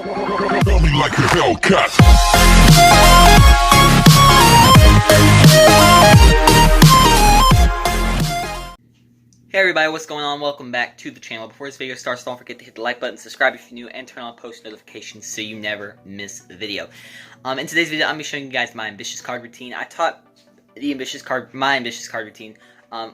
Tell me like a Hellcat. Hey everybody, what's going on? Welcome back to the channel. Before this video starts, don't forget to hit the like button, subscribe if you're new, and turn on post notifications so you never miss a video. In today's video, I'm going to be showing you guys my ambitious card routine. I taught my ambitious card routine a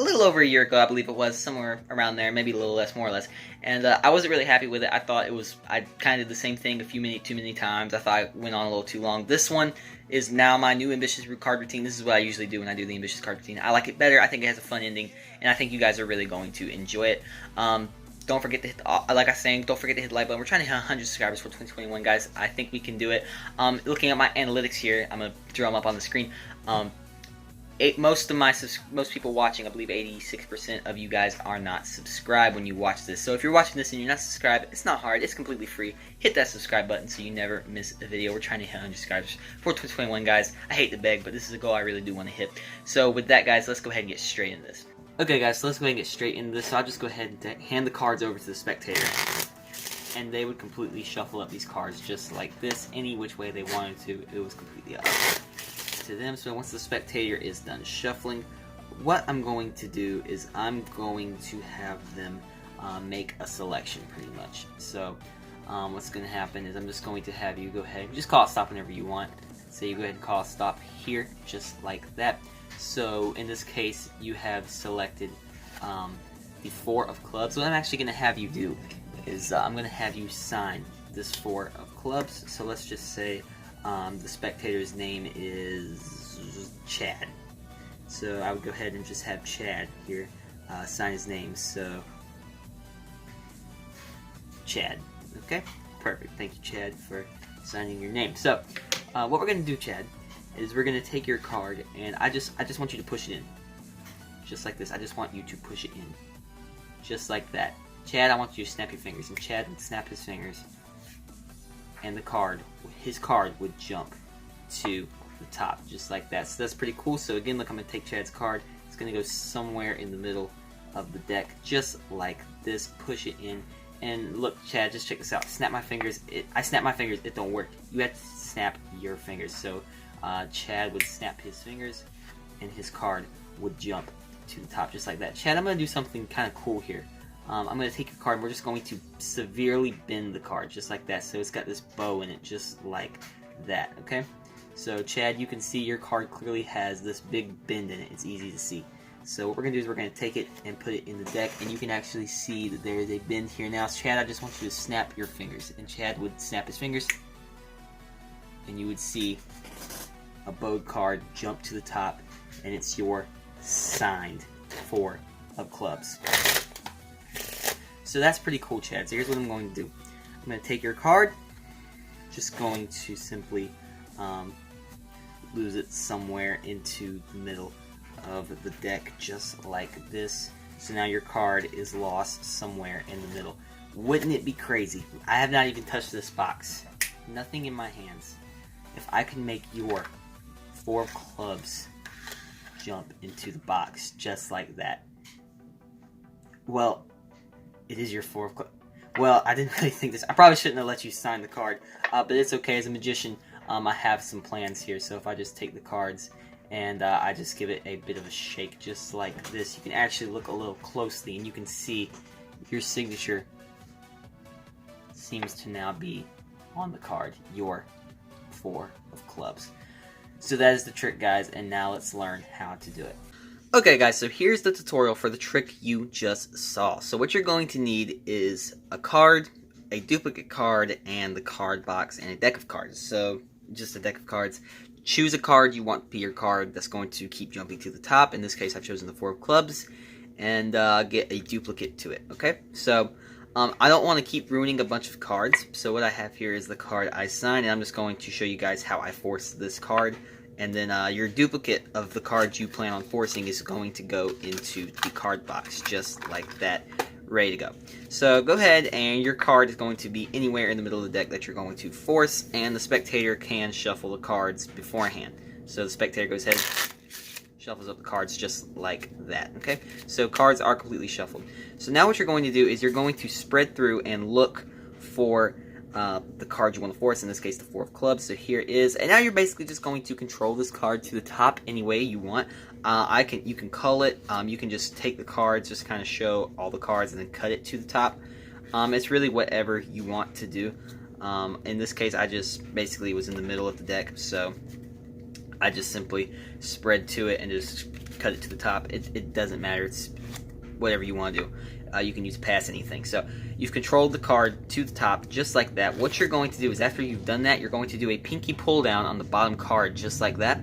little over a year ago, I believe it was, somewhere around there, maybe a little less, more or less. And I wasn't really happy with it. I thought I kind of did the same thing too many times. I thought I went on a little too long. This one is now my new ambitious card routine. This is what I usually do when I do the ambitious card routine. I like it better. I think it has a fun ending, and I think you guys are really going to enjoy it. Don't forget to hit like I was saying, don't forget to hit the like button. We're trying to hit 100 subscribers for 2021, guys. I think we can do it. Looking at my analytics here, I'm gonna throw them up on the screen. Most people watching, I believe 86% of you guys are not subscribed when you watch this. So if you're watching this and you're not subscribed, it's not hard. It's completely free. Hit that subscribe button so you never miss a video. We're trying to hit 100 subscribers for 2021, guys. I hate to beg, but this is a goal I really do want to hit. So with that, guys, let's go ahead and get straight into this. Okay, guys, so let's go ahead and get straight into this. So I'll just go ahead and hand the cards over to the spectator, and they would completely shuffle up these cards just like this, any which way they wanted to. It was completely up to them. So once the spectator is done shuffling, what I'm going to do is I'm going to have them make a selection, pretty much. So what's going to happen is I'm just going to have you go ahead and just call it stop whenever you want. So you go ahead and call stop here, just like that. So in this case, you have selected the 4 of clubs. What I'm actually going to have you do is I'm going to have you sign this 4 of clubs. So let's just say the spectator's name is Chad. So I would go ahead and just have Chad here sign his name. So Chad. Okay, perfect. Thank you, Chad, for signing your name. So what we're going to do, Chad, is we're going to take your card, and I just want you to push it in. Just like this. I just want you to push it in. Just like that. Chad, I want you to snap your fingers. And Chad would snap his fingers, and his card would jump to the top, just like that. So that's pretty cool. So again, look, I'm going to take Chad's card. It's going to go somewhere in the middle of the deck, just like this. Push it in. And look, Chad, just check this out. Snap my fingers. I snap my fingers. It don't work. You have to snap your fingers. So Chad would snap his fingers, and his card would jump to the top, just like that. Chad, I'm going to do something kind of cool here. I'm going to take your card, and we're just going to severely bend the card, just like that. So it's got this bow in it, just like that, okay? So Chad, you can see your card clearly has this big bend in it. It's easy to see. So what we're going to do is we're going to take it and put it in the deck, and you can actually see that there is a bend here. Now, Chad, I just want you to snap your fingers. And Chad would snap his fingers, and you would see a bowed card jump to the top, and it's your signed 4 of clubs. So that's pretty cool, Chad. So here's what I'm going to do. I'm going to take your card, just going to simply lose it somewhere into the middle of the deck, just like this. So now your card is lost somewhere in the middle. Wouldn't it be crazy? I have not even touched this box. Nothing in my hands. If I can make your 4 of clubs jump into the box just like that. Well, it is your 4 of clubs. Well, I didn't really think this. I probably shouldn't have let you sign the card, but it's okay. As a magician, I have some plans here. So if I just take the cards and I just give it a bit of a shake just like this, you can actually look a little closely, and you can see your signature seems to now be on the card, your 4 of clubs. So that is the trick, guys, and now let's learn how to do it. Okay, guys, so here's the tutorial for the trick you just saw. So what you're going to need is a card, a duplicate card, and the card box, and a deck of cards. So just a deck of cards. Choose a card you want to be your card that's going to keep jumping to the top. In this case, I've chosen the 4 of clubs, and get a duplicate to it, okay? So I don't want to keep ruining a bunch of cards, so what I have here is the card I signed, and I'm just going to show you guys how I force this card. And then your duplicate of the card you plan on forcing is going to go into the card box, just like that, ready to go. So go ahead, and your card is going to be anywhere in the middle of the deck that you're going to force, and the spectator can shuffle the cards beforehand. So the spectator goes ahead, shuffles up the cards just like that, okay? So cards are completely shuffled. So now what you're going to do is you're going to spread through and look for the card you want to force, in this case the 4 of clubs. So here it is, and now you're basically just going to control this card to the top any way you want. You can cull it, you can just take the cards, just kind of show all the cards and then cut it to the top. It's really whatever you want to do. In this case, I just basically was in the middle of the deck, so I just simply spread to it and just cut it to the top. It doesn't matter, it's whatever you want to do. You can use pass anything. So you've controlled the card to the top just like that. What you're going to do is, after you've done that, you're going to do a pinky pull down on the bottom card just like that,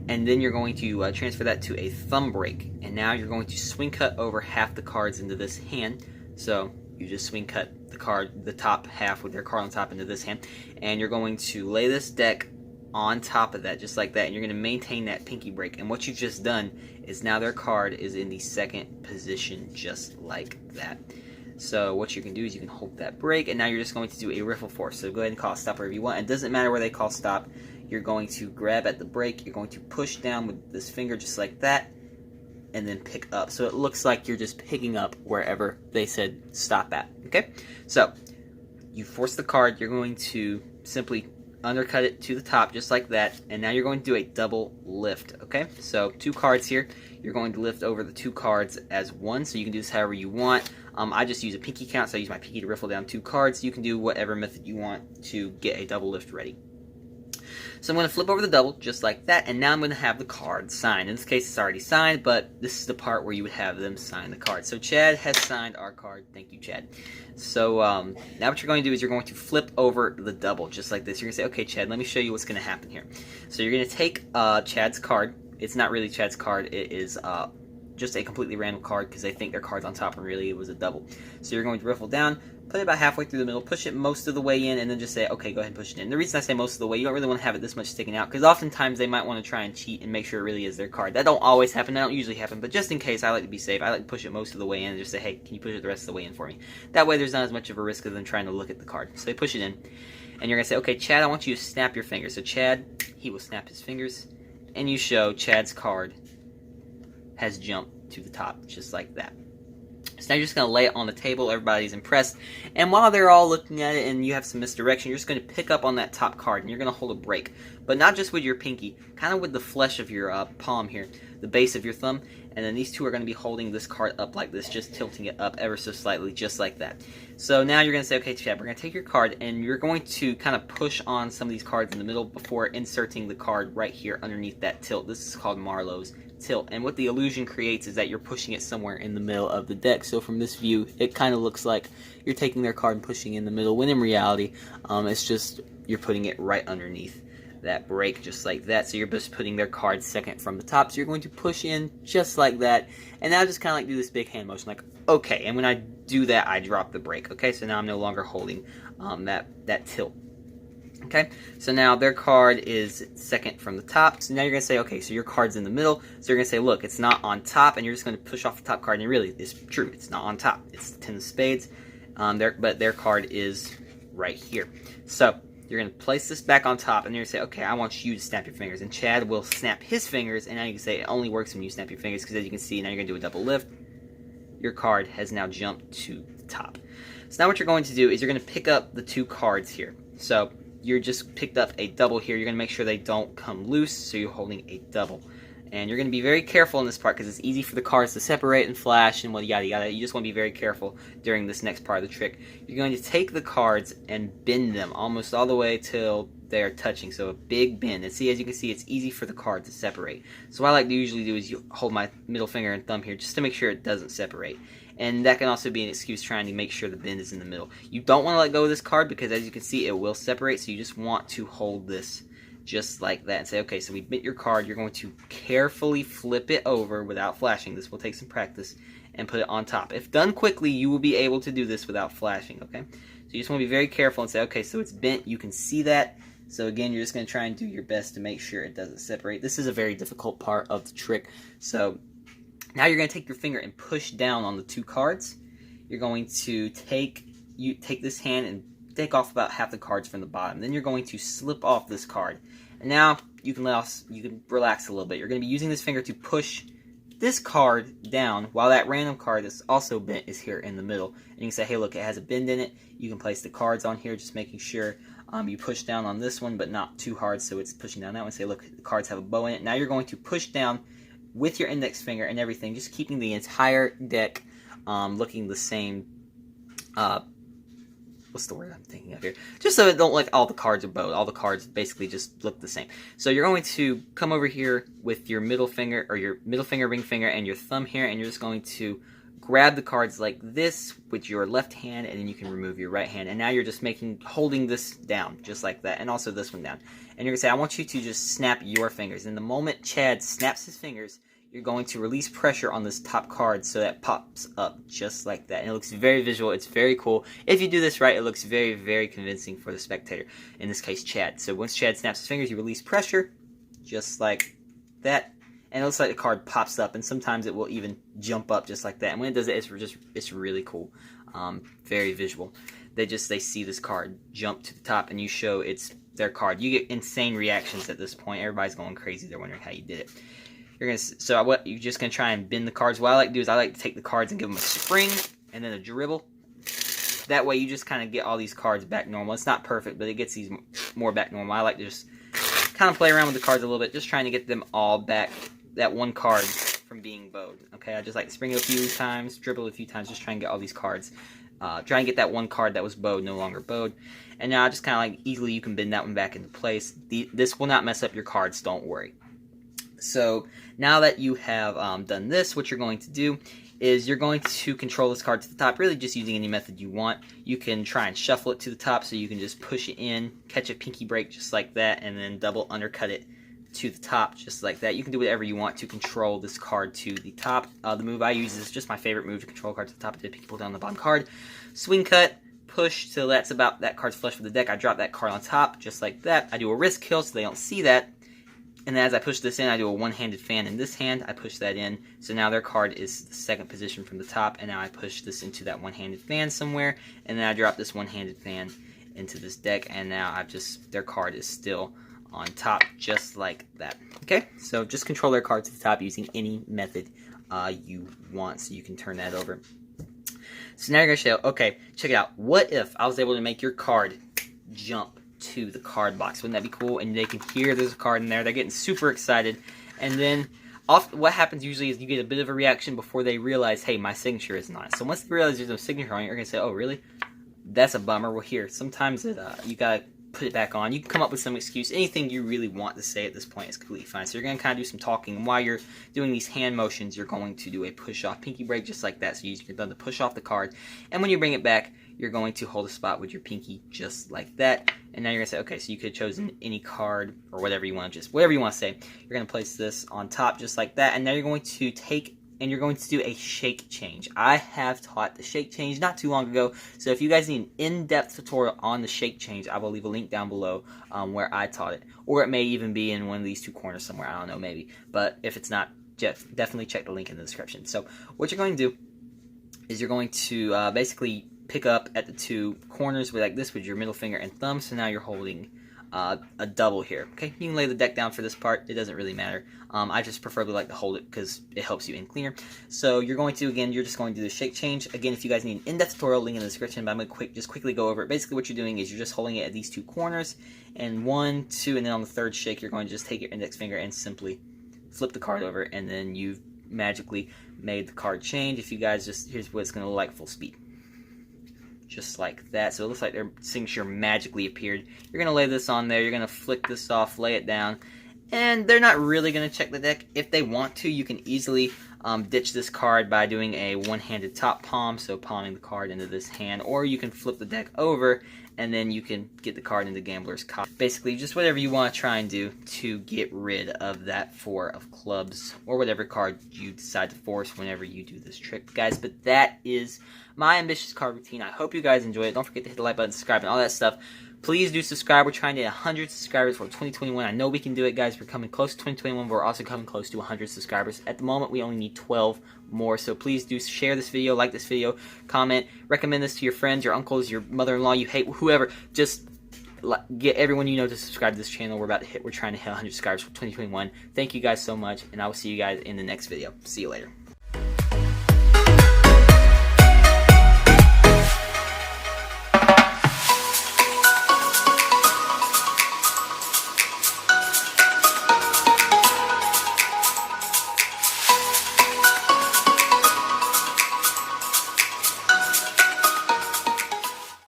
and then you're going to transfer that to a thumb break, and now you're going to swing cut over half the cards into this hand. So you just swing cut the top half with their card on top into this hand, and you're going to lay this deck on top of that just like that, and you're going to maintain that pinky break. And what you've just done is now their card is in the second position just like that. So what you can do is you can hold that break, and now you're just going to do a riffle force. So go ahead and call stop wherever you want. It doesn't matter where they call stop. You're going to grab at the break, you're going to push down with this finger just like that, and then pick up. So it looks like you're just picking up wherever they said stop at. Okay? So you force the card, you're going to simply undercut it to the top just like that, and now you're going to do a double lift. Okay, so 2 cards here, you're going to lift over the 2 cards as one, so you can do this however you want. I just use a pinky count, so I use my pinky to riffle down 2 cards. You can do whatever method you want to get a double lift ready. So I'm going to flip over the double just like that, and now I'm going to have the card signed. In this case, it's already signed, but this is the part where you would have them sign the card. So Chad has signed our card. Thank you, Chad. So now what you're going to do is you're going to flip over the double just like this. You're going to say, okay, Chad, let me show you what's going to happen here. So you're going to take Chad's card. It's not really Chad's card. It is just a completely random card because they think their card's on top and really it was a double. So you're going to riffle down, put it about halfway through the middle, push it most of the way in, and then just say, okay, go ahead and push it in. The reason I say most of the way, you don't really want to have it this much sticking out, because oftentimes they might want to try and cheat and make sure it really is their card. That don't always happen, that don't usually happen, but just in case, I like to be safe. I like to push it most of the way in and just say, hey, can you push it the rest of the way in for me? That way there's not as much of a risk of them trying to look at the card. So they push it in, and you're going to say, okay, Chad, I want you to snap your fingers. So Chad, he will snap his fingers, and you show Chad's card has jumped to the top, just like that. So now you're just going to lay it on the table, everybody's impressed, and while they're all looking at it and you have some misdirection, you're just going to pick up on that top card, and you're going to hold a break, but not just with your pinky, kind of with the flesh of your palm here, the base of your thumb, and then these two are going to be holding this card up like this, just tilting it up ever so slightly, just like that. So now you're going to say, okay, Chad, we're going to take your card, and you're going to kind of push on some of these cards in the middle before inserting the card right here underneath that tilt. This is called Marlowe's tilt, and what the illusion creates is that you're pushing it somewhere in the middle of the deck. So from this view, it kind of looks like you're taking their card and pushing in the middle, when in reality, it's just you're putting it right underneath that break, just like that. So you're just putting their card second from the top. So you're going to push in just like that, and now just kind of like do this big hand motion, like okay. And when I do that, I drop the break. Okay, so now I'm no longer holding that tilt. Okay, so now their card is second from the top. So now you're going to say, okay, so your card's in the middle. So you're going to say, look, it's not on top, and you're just going to push off the top card. And really, it's true, it's not on top. It's the 10 of spades, but their card is right here. So you're going to place this back on top, and you're going to say, okay, I want you to snap your fingers. And Chad will snap his fingers, and now you can say it only works when you snap your fingers, because as you can see, now you're going to do a double lift. Your card has now jumped to the top. So now what you're going to do is you're going to pick up the 2 cards here. So you're just picked up a double here. You're going to make sure they don't come loose, so you're holding a double. And you're going to be very careful in this part because it's easy for the cards to separate and flash and yada yada. You just want to be very careful during this next part of the trick. You're going to take the cards and bend them almost all the way till they are touching. So a big bend. And see, as you can see, it's easy for the card to separate. So what I like to usually do is you hold my middle finger and thumb here just to make sure it doesn't separate. And that can also be an excuse trying to make sure the bend is in the middle. You don't want to let go of this card because, as you can see, it will separate. So you just want to hold this just like that and say, okay, so we bent your card. You're going to carefully flip it over without flashing. This will take some practice, and put it on top. If done quickly, you will be able to do this without flashing, okay? So you just want to be very careful and say, okay, so it's bent. You can see that. So again, you're just going to try and do your best to make sure it doesn't separate. This is a very difficult part of the trick. So now you're going to take your finger and push down on the 2 cards. You're going to take this hand and take off about half the cards from the bottom. Then you're going to slip off this card. And now you can relax a little bit. You're going to be using this finger to push this card down while that random card that's also bent is here in the middle. And you can say, hey, look, it has a bend in it. You can place the cards on here, just making sure you push down on this one, but not too hard, so it's pushing down that one. Say, look, the cards have a bow in it. Now you're going to push down with your index finger and everything, just keeping the entire deck looking the same. What's the word I'm thinking of here? Just so it don't look all the cards are bowed. All the cards basically just look the same. So you're going to come over here with your middle finger, or your middle finger, ring finger, and your thumb here, and you're just going to grab the cards like this with your left hand, and then you can remove your right hand. And now you're just holding this down, just like that, and also this one down. And you're going to say, I want you to just snap your fingers. And the moment Chad snaps his fingers, you're going to release pressure on this top card so that pops up just like that. And it looks very visual. It's very cool. If you do this right, it looks very, very convincing for the spectator. In this case, Chad. So once Chad snaps his fingers, you release pressure just like that. And it looks like the card pops up. And sometimes it will even jump up just like that. And when it does it, it's really cool. Very visual. They see this card jump to the top, and you show it's their card. You get insane reactions at this point. Everybody's going crazy. They're wondering how you did it. You're just gonna try and bend the cards. What I like to do is I like to take the cards and give them a spring and then a dribble. That way you just kind of get all these cards back normal. It's not perfect, but it gets these more back normal. I like to just kind of play around with the cards a little bit, just trying to get them all back, that one card from being bowed. Okay, I just like to spring it a few times, dribble a few times, just try and get all these cards. Try and get that one card that was bowed no longer bowed. And now just kind of like easily you can bend that one back into place. This will not mess up your cards, don't worry. So now that you have done this, what you're going to do is you're going to control this card to the top, really just using any method you want. You can try and shuffle it to the top, so you can just push it in, catch a pinky break just like that, and then double undercut it to the top just like that. You can do whatever you want to control this card to the top. The move I use is just my favorite move to control a card to the top. I did pinky pull down the bottom card. Swing cut, push till that's about that card's flush with the deck. I drop that card on top just like that. I do a wrist kill so they don't see that. And then as I push this in, I do a one-handed fan in this hand. I push that in. So now their card is the second position from the top. And now I push this into that one-handed fan somewhere. And then I drop this one-handed fan into this deck. And now their card is still on top just like that. Okay? So just control their card to the top using any method you want. So you can turn that over. So now you're going to show, okay, check it out. What if I was able to make your card jump to the card box? Wouldn't that be cool? And they can hear there's a card in there. They're getting super excited. And then what happens usually is you get a bit of a reaction before they realize, hey, my signature isn't on it. So once they realize there's no signature on it, you're going to say, oh, really? That's a bummer. Well, here, sometimes you got to put it back on. You can come up with some excuse. Anything you really want to say at this point is completely fine. So you're going to kind of do some talking. And while you're doing these hand motions, you're going to do a push-off pinky break just like that. So you use your thumb to push off the card. And when you bring it back, you're going to hold a spot with your pinky just like that. And now you're going to say, okay, so you could have chosen any card or whatever you want to say. You're going to place this on top just like that. And now you're going to take and you're going to do a shake change. I have taught the shake change not too long ago. So if you guys need an in-depth tutorial on the shake change, I will leave a link down below where I taught it. Or it may even be in one of these two corners somewhere. I don't know, maybe. But if it's not, definitely check the link in the description. So what you're going to do is you're going to basically pick up at the two corners like this with your middle finger and thumb. So now you're holding a double here. Okay, you can lay the deck down for this part. It doesn't really matter. I just preferably like to hold it because it helps you in cleaner. So you're going to, again, you're just going to do the shake change. Again, if you guys need an in-depth tutorial, link in the description, but I'm going to just quickly go over it. Basically what you're doing is you're just holding it at these two corners, and 1, 2, and then on the third shake, you're going to just take your index finger and simply flip the card over, and then you've magically made the card change. If you guys here's what it's going to look like full speed. Just like that. So it looks like their signature magically appeared. You're going to lay this on there. You're going to flick this off, lay it down. And they're not really going to check the deck. If they want to, you can easily ditch this card by doing a one-handed top palm, so palming the card into this hand. Or you can flip the deck over, and then you can get the card into Gambler's Cop. Basically, just whatever you want to try and do to get rid of that 4 of clubs, or whatever card you decide to force whenever you do this trick, guys. But that is my ambitious card routine. I hope you guys enjoy it. Don't forget to hit the like button, subscribe, and all that stuff. Please do subscribe. We're trying to get 100 subscribers for 2021. I know we can do it, guys. We're coming close to 2021, but we're also coming close to 100 subscribers. At the moment, we only need 12 more, so please do share this video, like this video, comment, recommend this to your friends, your uncles, your mother-in-law you hate, whoever. Just get everyone you know to subscribe to this channel. We're trying to hit 100 subscribers for 2021. Thank you guys so much, and I will see you guys in the next video. See you later.